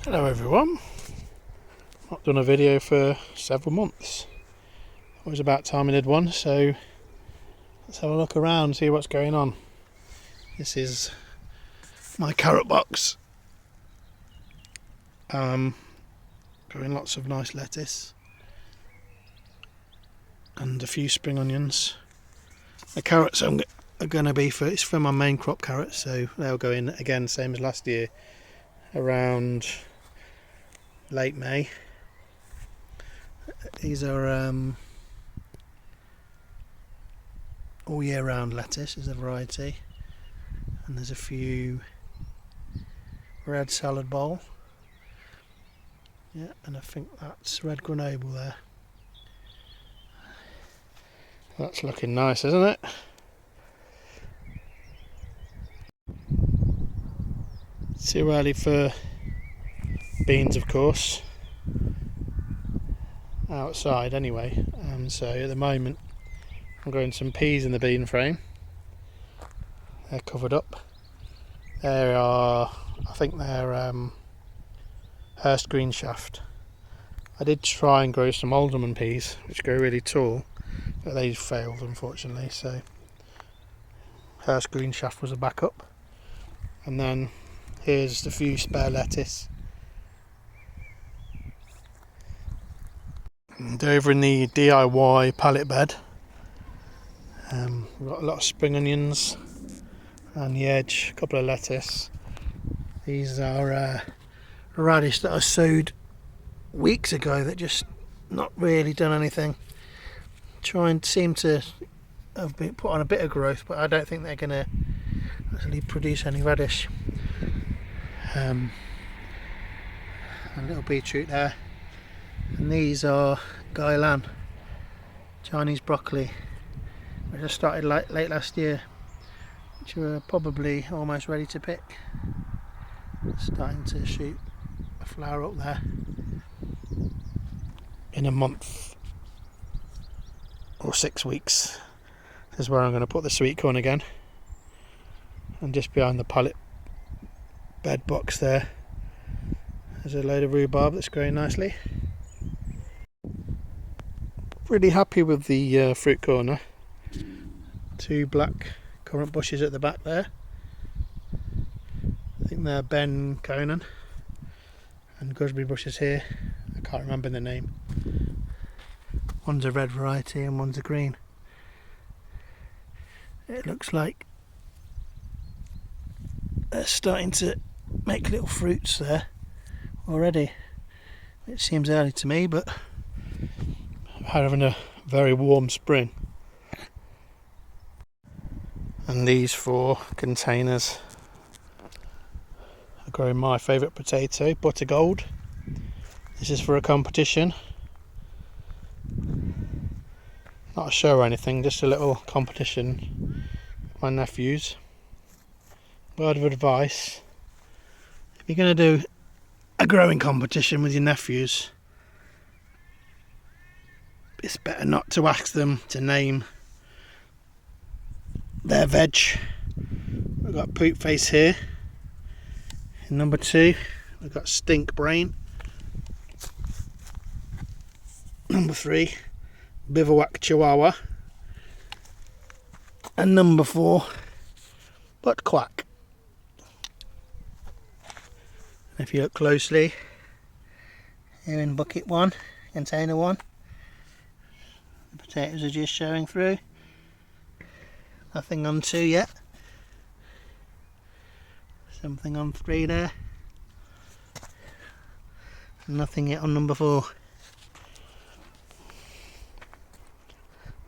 Hello everyone, not done a video for several months. It was about time I did one, so let's have a look around and see what's going on. This is my carrot box. Growing lots of nice lettuce and a few spring onions. The carrots are going to be it's for my main crop carrots, so they'll go in again same as last year around late May. These are all year round lettuce is a variety, and there's a few red salad bowl, yeah, and I think that's red Grenoble there. That's looking nice, isn't it? Too early for beans, of course, outside anyway, so at the moment I'm growing some peas in the bean frame. They're covered up. They are, I think they're Hurst green shaft. I did try and grow some alderman peas which grow really tall, but they failed unfortunately, so Hurst green shaft was a backup. And then here's a few spare lettuce. And over in the DIY pallet bed, we've got a lot of spring onions around the edge, a couple of lettuce. These are radish that I sowed weeks ago that just not really done anything. Seem to have been put on a bit of growth, but I don't think they're going to actually produce any radish. A little beetroot there. And these are Gailan, Chinese broccoli, which I started late last year, which were probably almost ready to pick. Starting to shoot a flower up there. In a month or 6 weeks is where I'm going to put the sweet corn again. And just behind the pallet bed box there, there's a load of rhubarb that's growing nicely. Really happy with the fruit corner. 2 black currant bushes at the back there. I think they're Ben Conan, and gooseberry bushes here. I can't remember the name. One's a red variety and one's a green. It looks like they're starting to make little fruits there already. It seems early to me, but having a very warm spring. And these 4 containers are growing my favourite potato, Butter Gold. This is for a competition, not a show or anything, just a little competition with my nephews. Word of advice: if you're going to do a growing competition with your nephews, it's better not to ask them to name their veg. We've got Poop Face here. In number 2, we've got Stink Brain. Number 3, Bivouac Chihuahua. And number 4, Butt Quack. If you look closely, here in bucket 1, container 1, the potatoes are just showing through. Nothing on 2 yet. Something on 3 there. Nothing yet on number 4.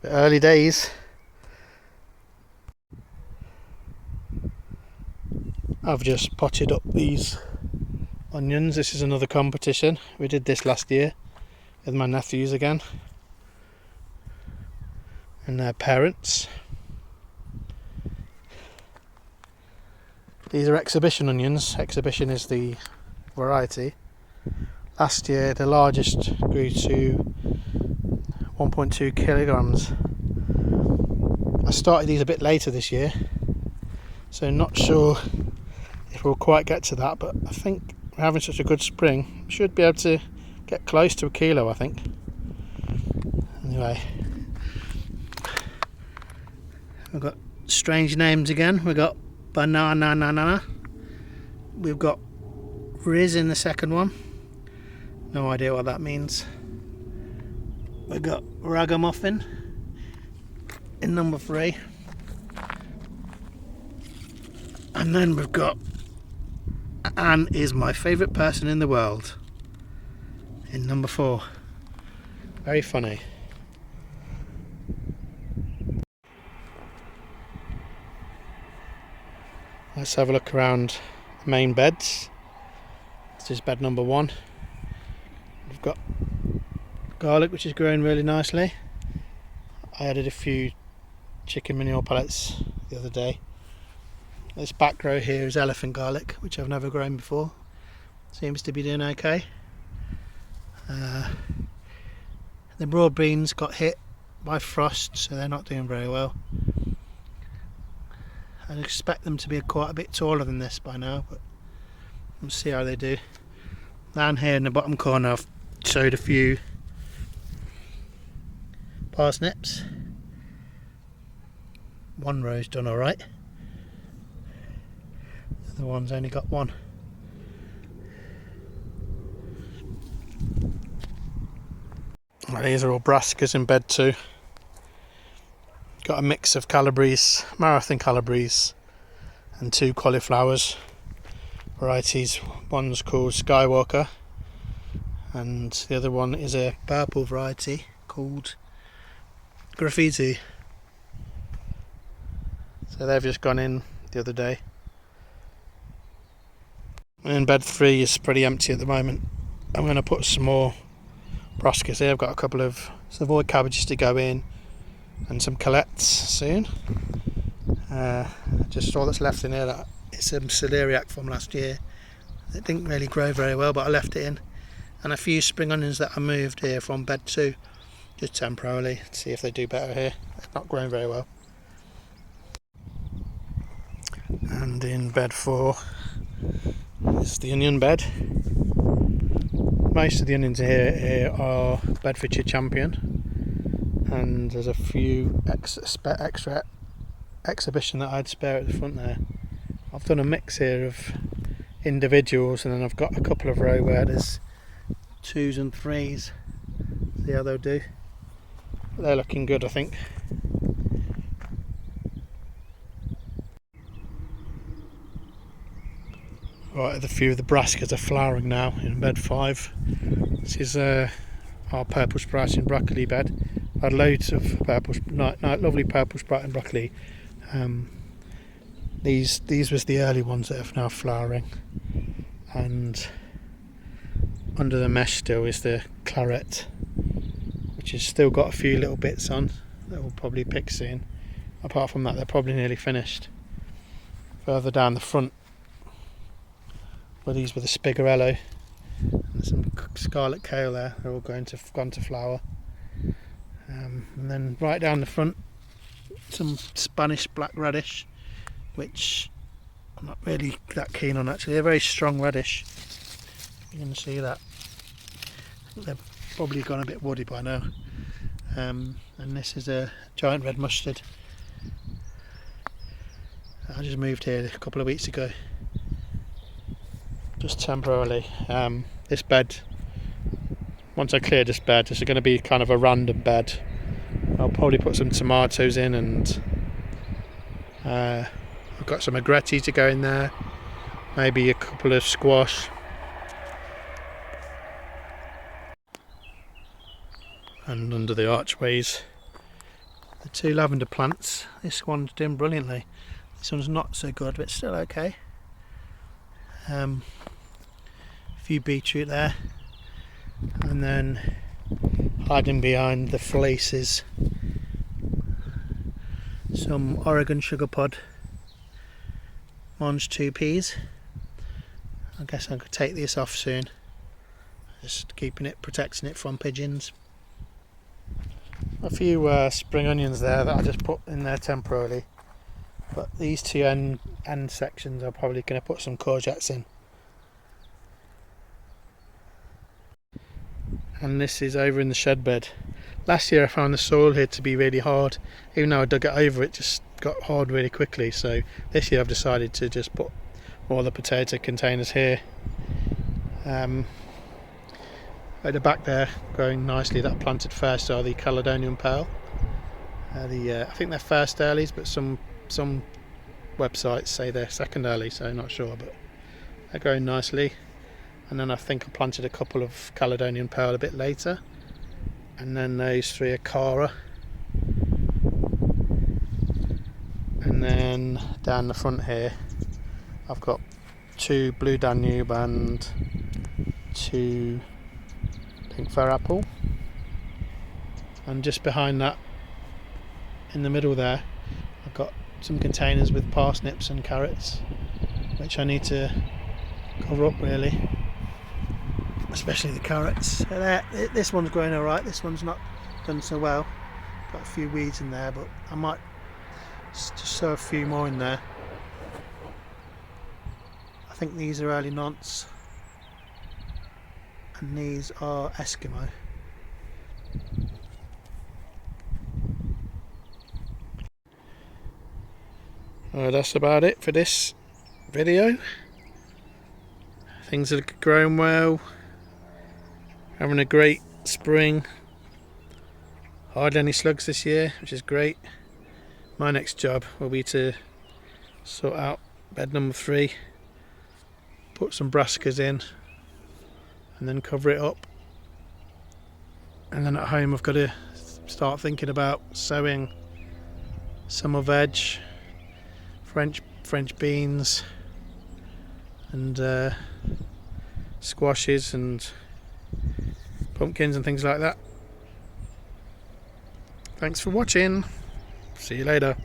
But early days. I've just potted up these onions. This is another competition. We did this last year with my nephews again and their parents. These are exhibition onions. Exhibition is the variety. Last year the largest grew to 1.2 kilograms. I started these a bit later this year, so not sure if we'll quite get to that, but I think we're having such a good spring. Should be able to get close to a kilo, I think. Anyway, we've got strange names again. We've got banana. We've got Riz in the second one. No idea what that means. We've got Ragamuffin in number 3. And then we've got Anne is my favourite person in the world in number 4. Very funny. Let's have a look around the main beds. This is bed number 1. We've got garlic, which is growing really nicely. I added a few chicken manure pellets the other day. This back row here is elephant garlic, which I've never grown before. Seems to be doing okay. The broad beans got hit by frost, so they're not doing very well. I'd expect them to be quite a bit taller than this by now, but we'll see how they do. Down here in the bottom corner I've sowed a few parsnips. One row's done alright. The other one's only got one. These are all brassicas in bed 2. Got a mix of Calabrese, Marathon Calabrese, and 2 cauliflowers varieties. One's called Skywalker, and the other one is a purple variety called Graffiti. So they've just gone in the other day. And bed 3 is pretty empty at the moment. I'm going to put some more brassicas here. I've got a couple of Savoy cabbages to go in and some colettes soon. Just all that's left in here that is some celeriac from last year. It didn't really grow very well, but I left it in. And a few spring onions that I moved here from bed 2, just temporarily, to see if they do better here. They've not grown very well. And in bed 4 is the onion bed. Most of the onions here are Bedfordshire Champion, and there's a few extra exhibition that I'd spare at the front there. I've done a mix here of individuals, and then I've got a couple of row where there's 2s and 3s. See how they'll do. But they're looking good, I think. Right, a few of the brassicas are flowering now in bed 5. This is our purple sprouting broccoli bed. I've had loads of lovely purple sprouting broccoli. These was the early ones that are now flowering, and under the mesh still is the claret, which has still got a few little bits on that we'll probably pick soon. Apart from that, they're probably nearly finished. Further down the front, well, these were the spigarello and some scarlet kale there. They're all gone to flower. And then right down the front, some Spanish black radish, which I'm not really that keen on actually. They're very strong radish. You can see that. They've probably gone a bit woody by now. And this is a giant red mustard. I just moved here a couple of weeks ago, just temporarily. This bed, once I clear this bed, this is going to be kind of a random bed. I'll probably put some tomatoes in, and I've got some agretti to go in there, maybe a couple of squash, and under the archways the 2 lavender plants. This one's doing brilliantly. This one's not so good, but still okay. A few beetroot there, and then hiding behind the fleeces some Oregon sugar pod, Monge 2 peas. I guess I could take this off soon, just protecting it from pigeons. A few spring onions there that I just put in there temporarily, but these 2 end sections I'm probably going to put some courgettes in. and this is over in the shed bed. Last year I found the soil here to be really hard. Even though I dug it over, it just got hard really quickly. So this year I've decided to just put all the potato containers here. At the back there, growing nicely, that planted first are the Caledonian Pearl. I think they're first earlies, but some websites say they're second early, so I'm not sure, but they're growing nicely. And then I think I planted a couple of Caledonian Pearl a bit later, and then those 3 are Cara. And then down the front here I've got 2 Blue Danube and 2 Pink Fir Apple. And just behind that, in the middle there, I've got some containers with parsnips and carrots, which I need to cover up really, especially the carrots. This one's growing alright, this one's not done so well. Got a few weeds in there, but I might just sow a few more in there. I think these are early nonce, and these are Eskimo. That's about it for this video. Things are growing well, having a great spring. Hardly any slugs this year, which is great. My next job will be to sort out bed number 3, put some brassicas in, and then cover it up. And then at home I've got to start thinking about sowing summer veg, French beans, and squashes and pumpkins and things like that. Thanks for watching. See you later.